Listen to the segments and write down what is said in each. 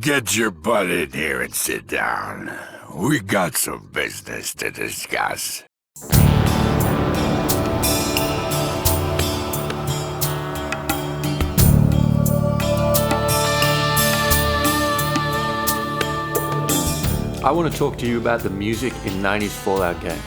Get your butt in here and sit down. We got some business to discuss. I want to talk to you about the music in 90s Fallout games.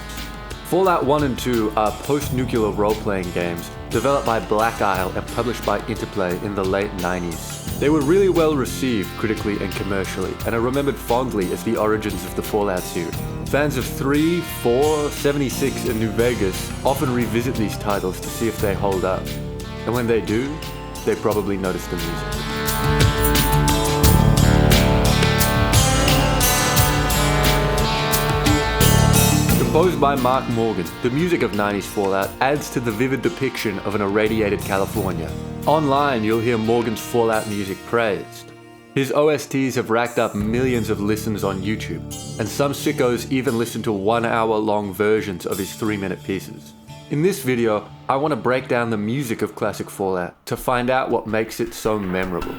Fallout 1 and 2 are post-nuclear role-playing games developed by Black Isle and published by Interplay in the late 90s. They were really well received critically and commercially, and are remembered fondly as the origins of the Fallout series. Fans of 3, 4, 76 and New Vegas often revisit these titles to see if they hold up. And when they do, they probably notice the music. Composed by Mark Morgan, the music of 90s Fallout adds to the vivid depiction of an irradiated California. Online, you'll hear Morgan's Fallout music praised. His OSTs have racked up millions of listens on YouTube, and some sickos even listen to 1-hour-long versions of his 3-minute pieces. In this video, I want to break down the music of classic Fallout to find out what makes it so memorable.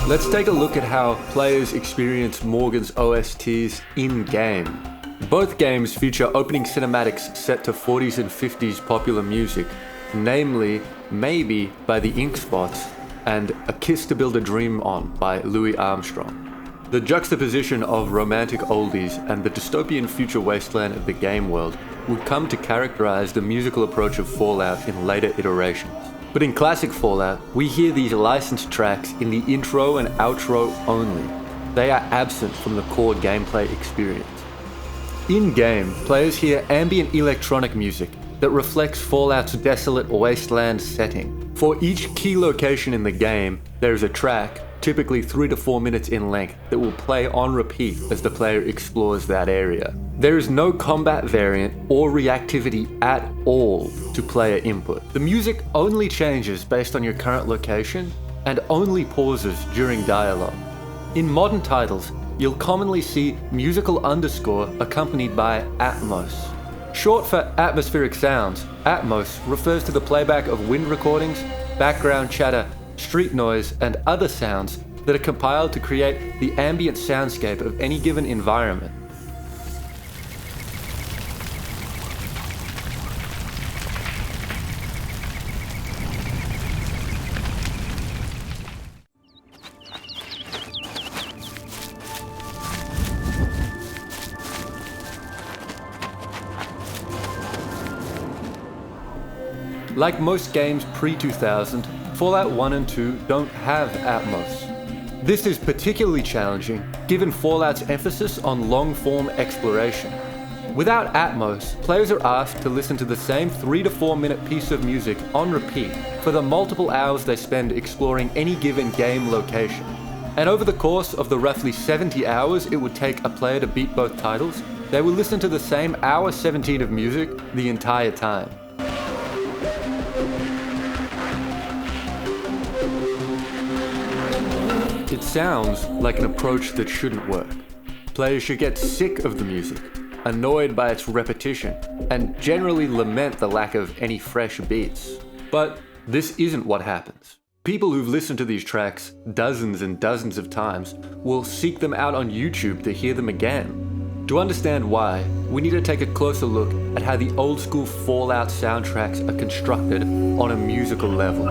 Let's take a look at how players experience Morgan's OSTs in-game. Both games feature opening cinematics set to 40s and 50s popular music, namely Maybe by the Ink Spots and A Kiss to Build a Dream On by Louis Armstrong. The juxtaposition of romantic oldies and the dystopian future wasteland of the game world would come to characterize the musical approach of Fallout in later iterations. But in classic Fallout, we hear these licensed tracks in the intro and outro only. They are absent from the core gameplay experience. In-game, players hear ambient electronic music that reflects Fallout's desolate wasteland setting. For each key location in the game, there is a track, typically 3 to 4 minutes in length, that will play on repeat as the player explores that area. There is no combat variant or reactivity at all to player input. The music only changes based on your current location and only pauses during dialogue. In modern titles, you'll commonly see musical underscore accompanied by Atmos. Short for atmospheric sounds, Atmos refers to the playback of wind recordings, background chatter, street noise, and other sounds that are compiled to create the ambient soundscape of any given environment. Like most games pre-2000, Fallout 1 and 2 don't have Atmos. This is particularly challenging given Fallout's emphasis on long-form exploration. Without Atmos, players are asked to listen to the same 3 to 4 minute piece of music on repeat for the multiple hours they spend exploring any given game location. And over the course of the roughly 70 hours it would take a player to beat both titles, they will listen to the same hour 17 of music the entire time. It sounds like an approach that shouldn't work. Players should get sick of the music, annoyed by its repetition, and generally lament the lack of any fresh beats. But this isn't what happens. People who've listened to these tracks dozens and dozens of times will seek them out on YouTube to hear them again. To understand why, we need to take a closer look at how the old school Fallout soundtracks are constructed on a musical level.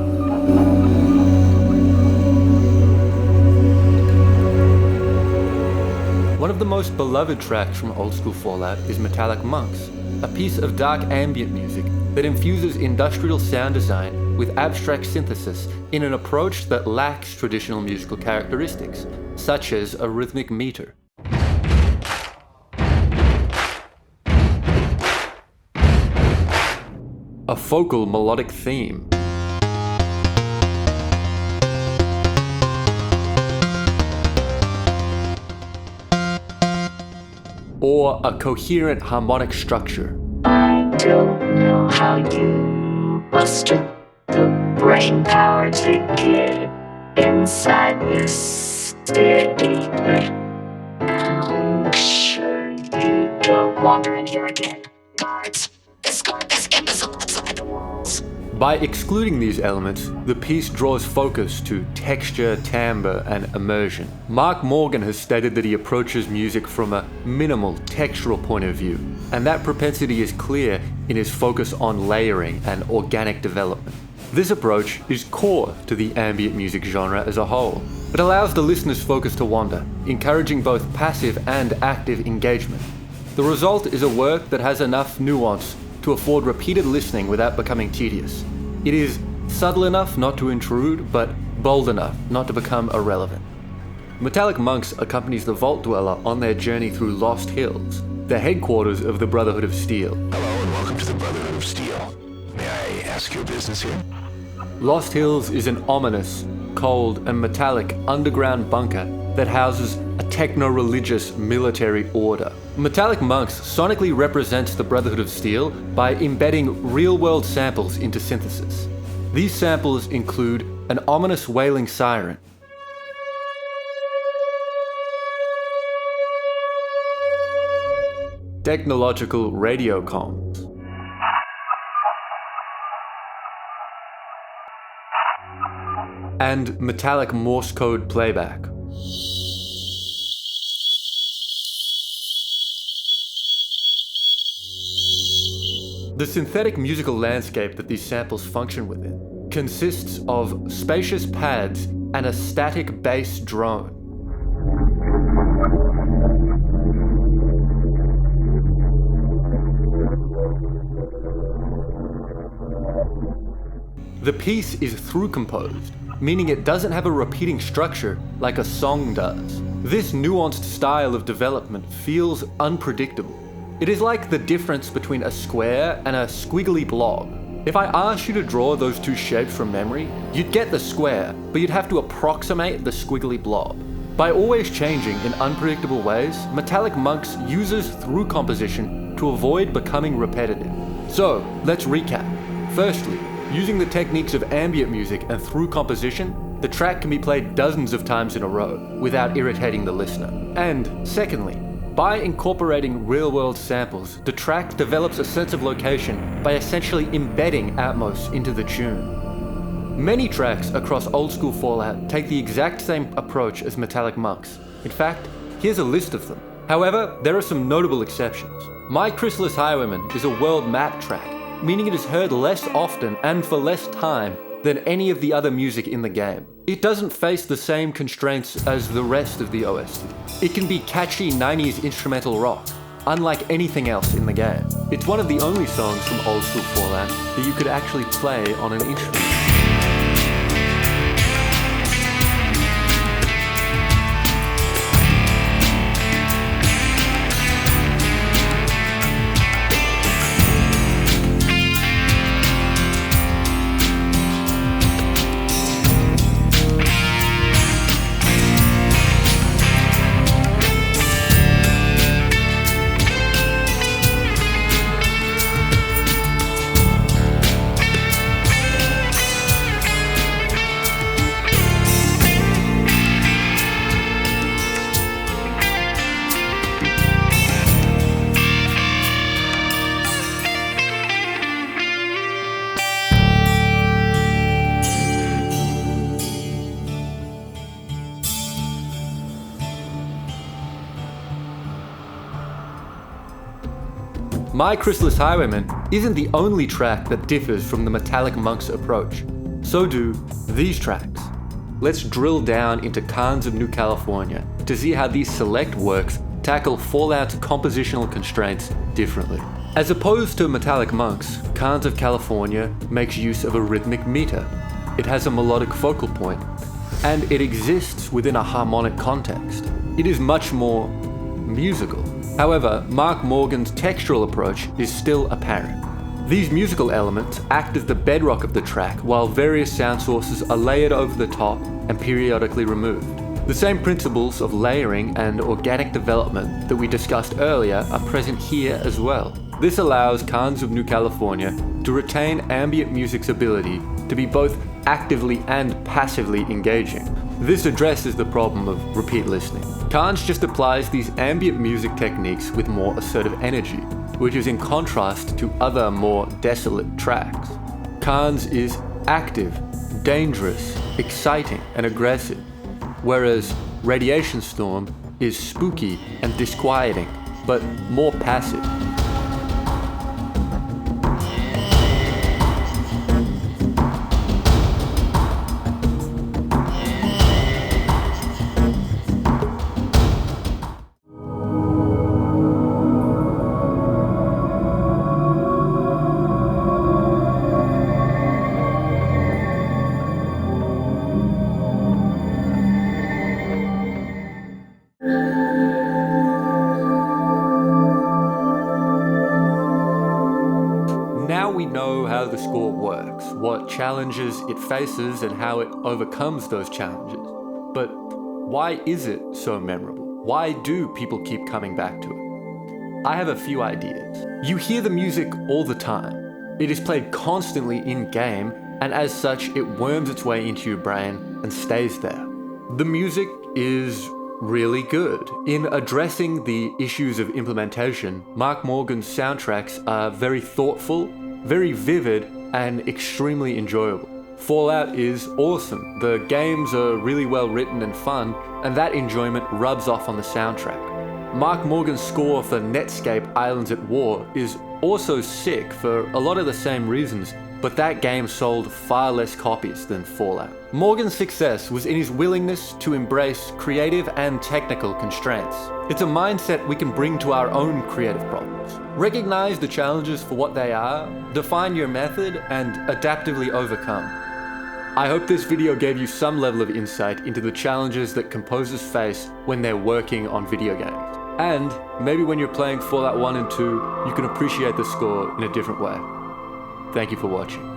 One of the most beloved tracks from old school Fallout is Metallic Monks, a piece of dark ambient music that infuses industrial sound design with abstract synthesis in an approach that lacks traditional musical characteristics, such as a rhythmic meter. A focal melodic theme. Or a coherent harmonic structure. I don't know how you muster the brain power to get inside this city. I'm sure don't wander in here again. Guards, escort this imbecile outside the walls. By excluding these elements, the piece draws focus to texture, timbre, and immersion. Mark Morgan has stated that he approaches music from a minimal textural point of view, and that propensity is clear in his focus on layering and organic development. This approach is core to the ambient music genre as a whole. It allows the listener's focus to wander, encouraging both passive and active engagement. The result is a work that has enough nuance to afford repeated listening without becoming tedious. It is subtle enough not to intrude, but bold enough not to become irrelevant. Metallic Monks accompanies the Vault Dweller on their journey through Lost Hills, the headquarters of the Brotherhood of Steel. Hello and welcome to the Brotherhood of Steel. May I ask your business here? Lost Hills is an ominous, cold, and metallic underground bunker that houses a techno-religious military order. Metallic Monks sonically represents the Brotherhood of Steel by embedding real-world samples into synthesis. These samples include an ominous wailing siren, technological radio comms, and metallic Morse code playback. The synthetic musical landscape that these samples function within consists of spacious pads and a static bass drone. The piece is through composed, meaning it doesn't have a repeating structure like a song does. This nuanced style of development feels unpredictable. It is like the difference between a square and a squiggly blob. If I asked you to draw those two shapes from memory, you'd get the square, but you'd have to approximate the squiggly blob. By always changing in unpredictable ways, Metallic Monks uses through composition to avoid becoming repetitive. So, let's recap. Firstly, using the techniques of ambient music and through composition, the track can be played dozens of times in a row without irritating the listener. And secondly, by incorporating real-world samples, the track develops a sense of location by essentially embedding Atmos into the tune. Many tracks across old-school Fallout take the exact same approach as Metallic Monks. In fact, here's a list of them. However, there are some notable exceptions. My Chrysalis Highwayman is a world map track, meaning it is heard less often and for less time than any of the other music in the game. It doesn't face the same constraints as the rest of the OST. It can be catchy 90s instrumental rock, unlike anything else in the game. It's one of the only songs from old school Fallout that you could actually play on an instrument. My Chrysalis Highwayman isn't the only track that differs from the Metallic Monks approach. So do these tracks. Let's drill down into Khans of New California to see how these select works tackle Fallout's compositional constraints differently. As opposed to Metallic Monks, Khans of California makes use of a rhythmic meter. It has a melodic focal point, and it exists within a harmonic context. It is much more musical. However, Mark Morgan's textural approach is still apparent. These musical elements act as the bedrock of the track, while various sound sources are layered over the top and periodically removed. The same principles of layering and organic development that we discussed earlier are present here as well. This allows Khans of New California to retain ambient music's ability to be both actively and passively engaging. This addresses the problem of repeat listening. Khans just applies these ambient music techniques with more assertive energy, which is in contrast to other more desolate tracks. Rakan's is active, dangerous, exciting, and aggressive, whereas Radiation Storm is spooky and disquieting, but more passive. Now we know how the score works, what challenges it faces and how it overcomes those challenges. But why is it so memorable? Why do people keep coming back to it? I have a few ideas. You hear the music all the time. It is played constantly in-game, and as such, it worms its way into your brain and stays there. The music is really good. In addressing the issues of implementation, Mark Morgan's soundtracks are very thoughtful, very vivid, and extremely enjoyable. Fallout is awesome. The games are really well written and fun, and that enjoyment rubs off on the soundtrack. Mark Morgan's score for Netscape Islands at War is also sick for a lot of the same reasons, but that game sold far less copies than Fallout. Morgan's success was in his willingness to embrace creative and technical constraints. It's a mindset we can bring to our own creative problems. Recognize the challenges for what they are, define your method, and adaptively overcome. I hope this video gave you some level of insight into the challenges that composers face when they're working on video games. And maybe when you're playing Fallout 1 and 2, you can appreciate the score in a different way. Thank you for watching.